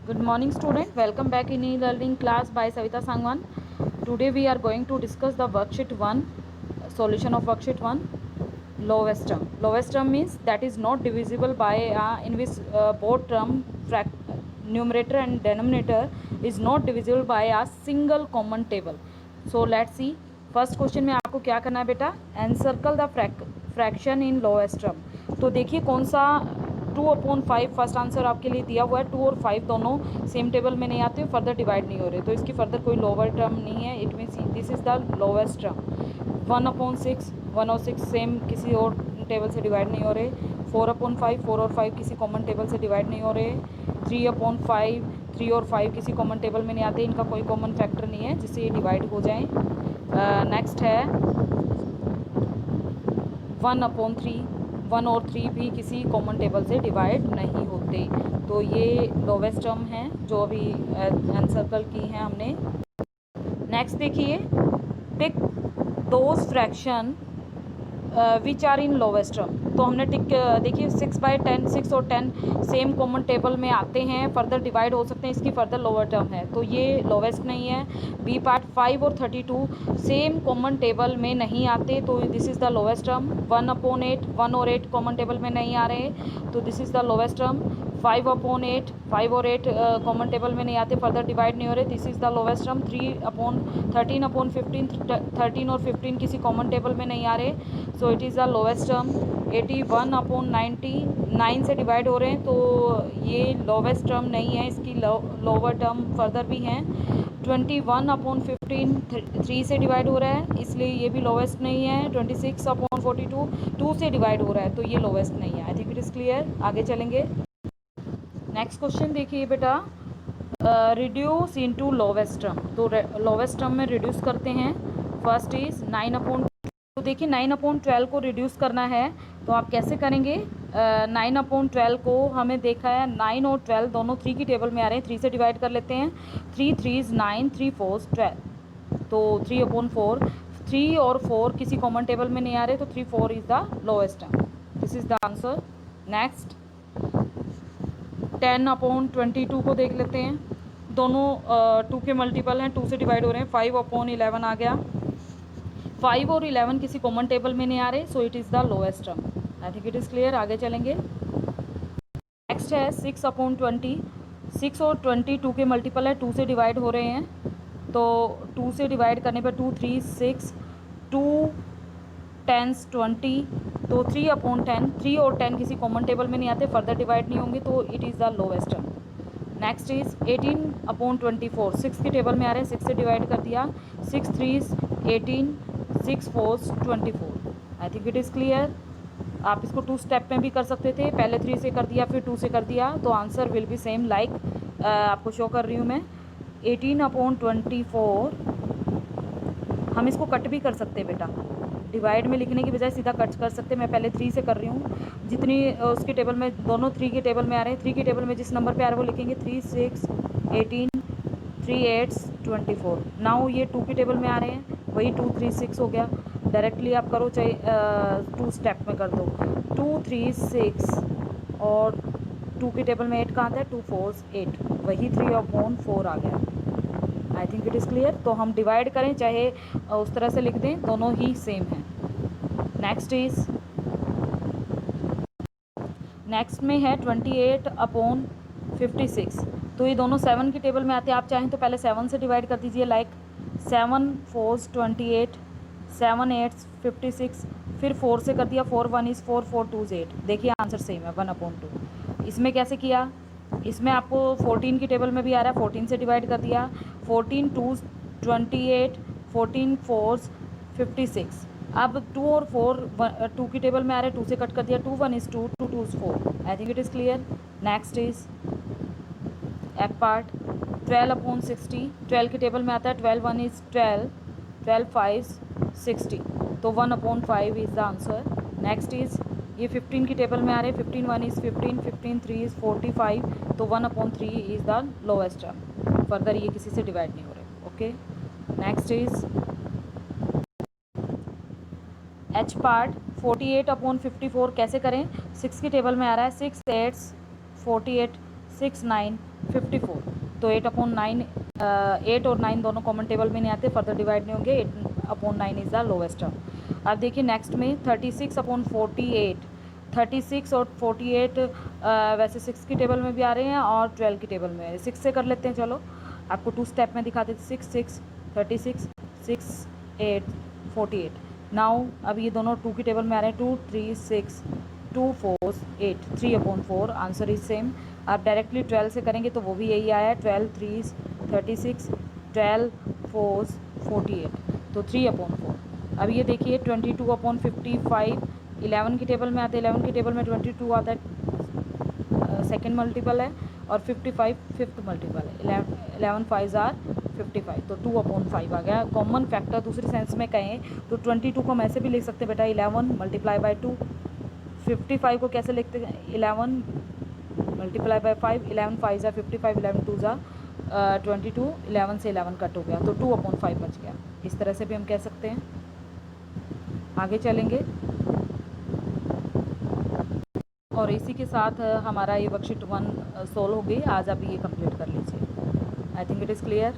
Good morning student, welcome back in e-learning class by Savita Sangwan. Today we are going to discuss the worksheet 1, solution of worksheet 1, lowest term. Lowest term means that is not divisible by in which both term numerator and denominator is not divisible by a single common table. So let's see. First question में आपको क्या करना है बेटा, encircle the fraction in lowest term. तो देखिए कौन सा 2/5 फर्स्ट आंसर आपके लिए दिया हुआ है. 2 और 5 दोनों सेम टेबल में नहीं आते, फर्दर डिवाइड नहीं हो रहे, तो इसकी फर्दर कोई लोअर टर्म नहीं है. It means this is the lowest term. 1/6 1/6 same किसी और टेबल से डिवाइड नहीं हो रहे. 4/5 4 और 5 किसी कॉमन टेबल से डिवाइड नहीं हो रहे. 3/5 3 और 5 किसी कॉमन टेबल में नहीं आते, इनका कोई कॉमन फैक्टर नहीं है जिससे ये डिवाइड हो जाएं. नेक्स्ट है 1/3. 1 और 3 भी किसी कॉमन टेबल से डिवाइड नहीं होते. तो ये लोवेस्ट टर्म है जो अभी एनसर्कल की हैं हमने. नेक्स्ट देखिए, tick those fraction which are in lowest term. तो हमने टिक देखिए 6/10 6 और 10 सेम कॉमन टेबल में आते हैं, फर्दर डिवाइड हो सकते हैं, इसकी फर्दर लोअर टर्म है, तो ये लोवेस्ट नहीं है. बी पार्ट 5 और 32 सेम कॉमन टेबल में नहीं आते, तो this is the lowest term. 1/8 1 और 8 कॉमन टेबल में नहीं आ रहे, तो this is the lowest term. 5/8 5 और 8 कॉमन टेबल में नहीं आते, फर्दर डिवाइड नहीं हो रहे, this is the lowest term. 13/15 13 और 15 किसी कॉमन टेबल में नहीं आ रहे, so it is the lowest term. 81/90 9 से डिवाइड हो रहे हैं, तो ये लोवेस्ट टर्म नहीं है, इसकी लोअर टर्म फर्दर भी हैं. 21/15 3 से डिवाइड हो रहा है, इसलिए ये भी लोवेस्ट नहीं है. 26/42 2 से डिवाइड हो रहा है, तो ये लोवेस्ट नहीं है. I think it is clear. आगे चलेंगे. नेक्स्ट क्वेश्चन देखिए बेटा, रिड्यूस इनटू लोवेस्ट टर्म. तो लोवेस्ट टर्म में रिड्यूस करते हैं. फर्स्ट इज 9/, तो देखिए 9/12 को रिड्यूस करना है, तो आप कैसे करेंगे. 9/12 को हमें देखा है 9 और 12 दोनों 3 की टेबल में आ रहे हैं, 3 से डिवाइड कर लेते हैं. 3 3 9 3 4 12, तो 3/4. 3 और 4 किसी कॉमन टेबल में नहीं आ रहे, तो 3 4 is the lowest term. This is the answer. Next 10/22 को देख लेते हैं. दोनों 2 के मल्टीपल हैं, 2 से डिवाइड हो रहे हैं. 5/11 आ गया. 5 और 11 किसी कॉमन टेबल में नहीं आ रहे, so it is the lowest term. I think it is clear. आगे चलेंगे. नेक्स्ट है 6/20. 6 और 20 2 के मल्टीपल है, 2 से डिवाइड हो रहे हैं, तो 2 से डिवाइड करने पर 2 3 6 2 10 20, तो 3/10 3 और 10 किसी कॉमन टेबल में नहीं आते, फर्दर डिवाइड नहीं होंगे, तो it is the lowest term. Next is 18/24. 6 की टेबल में आ रहे हैं, 6 से डिवाइड कर दिया. 6 3 18 6 4 24. I think it is clear. आप इसको 2 स्टेप में भी कर सकते थे, पहले 3 से कर दिया फिर 2 से कर दिया, तो answer will be same like आपको शो कर रही हूँ मैं. 18/24 हम इसको कट भी कर सकते हैं बेटा, डिवाइड में लिखने की बजाय सीधा कट कर सकते हैं. मैं पहले 3 से कर रही हूँ, जितनी उसकी टेबल में, दोनों 3 की टेबल में आ रहे हैं, 3 की टेबल में जिस नंबर पे आ रहा है वो लिखेंगे. 3 6 18 3 8 24. नाउ ये 2 की टेबल में आ रहे हैं, वही 2 3 6 हो गया. डायरेक्टली आप करो, चाहे 2 स्टेप में कर दो. 2 3 6 और 2 की टेबल में 8 कहाँ आता है, 2 4 8, वही 3/4 आ गया. I think it is clear. तो हम डिवाइड करें चाहे उस तरह से लिख दें, दोनों ही सेम हैं. नेक्स्ट में है 28/56. तो ये दोनों 7 की टेबल में आते हैं, आप चाहें तो पहले 7 से डिवाइड कर दीजिए, लाइक 7 4 28 7 8 56, फिर 4 से कर दिया, 4 1 इज़ 4 4 2 8. देखिए आंसर सेम है 1/2. इसमें कैसे किया, इसमें आपको 14 की टेबल में भी आ रहा है, 14 से डिवाइड कर दिया. 14 2 28 14 4 56. अब 2 और 4 2 की टेबल में आ रहे हैं, 2 से कट कर दिया. 2 1 is 2 2 2 is 4. I think it is clear. Next is F part. 12/60. 12 की टेबल में आता है, 12 1 इज़ 12 12 5 60, तो 1/5 is the answer. Next is ये 15 की टेबल में आ रहे हैं, 15 1 इज़ 15 15 3 इज़ 45, तो 1/3 is the lowest term. Further ये किसी से डिवाइड नहीं हो रहे. Okay. Next is H part. 48/54 कैसे करें. 6 की टेबल में आ रहा है, 6 8 48 6 9 54। तो 8/9, 8 और 9 दोनों कॉमन टेबल में नहीं आते, फर्दर डिवाइड नहीं होंगे। 8/9 इज़ द लोवेस्ट टर्म। अब देखिए नेक्स्ट में 36/48। 36 और 48 वैसे 6 की टेबल में भी आ रहे हैं और 12 की टेबल में। 6 से कर लेते हैं, चलो आपको 2 स्टेप में दिखा देते। 6 6 36 6 8 48। नाउ अब ये दोनों 2 की टेबल में आ रहे हैं। 2 3 6 2 4 8, 3/4। Answer is same. आप डायरेक्टली 12 से करेंगे तो वो भी यही आया है। 12 3 36, 12 4 48, तो 3/4। अब ये देखिए 22/55 11 की टेबल में आते हैं। 11 की टेबल में 22 आता है, सेकेंड मल्टीपल है, और 55 फिफ्थ मल्टीपल है। 11 5 आर 55, तो 2/5 आ गया। कॉमन फैक्टर दूसरी सेंस में कहें तो 22 को हम ऐसे भी लिख सकते हैं बेटा, 11 मल्टीप्लाई बाय 2। 55 को कैसे लिखते हैं, 11 मल्टीप्लाई बाय 5। 11 5 ज़ा 55, 11 2 ज़ा 22। 11 से 11 कट हो गया, तो 2/5 बच गया। इस तरह से भी हम कह सकते हैं। आगे चलेंगे और इसी के साथ हमारा ये वर्कशीट 1 सोल्व हो गई। आज आप ये कंप्लीट कर लीजिए। I think it is clear.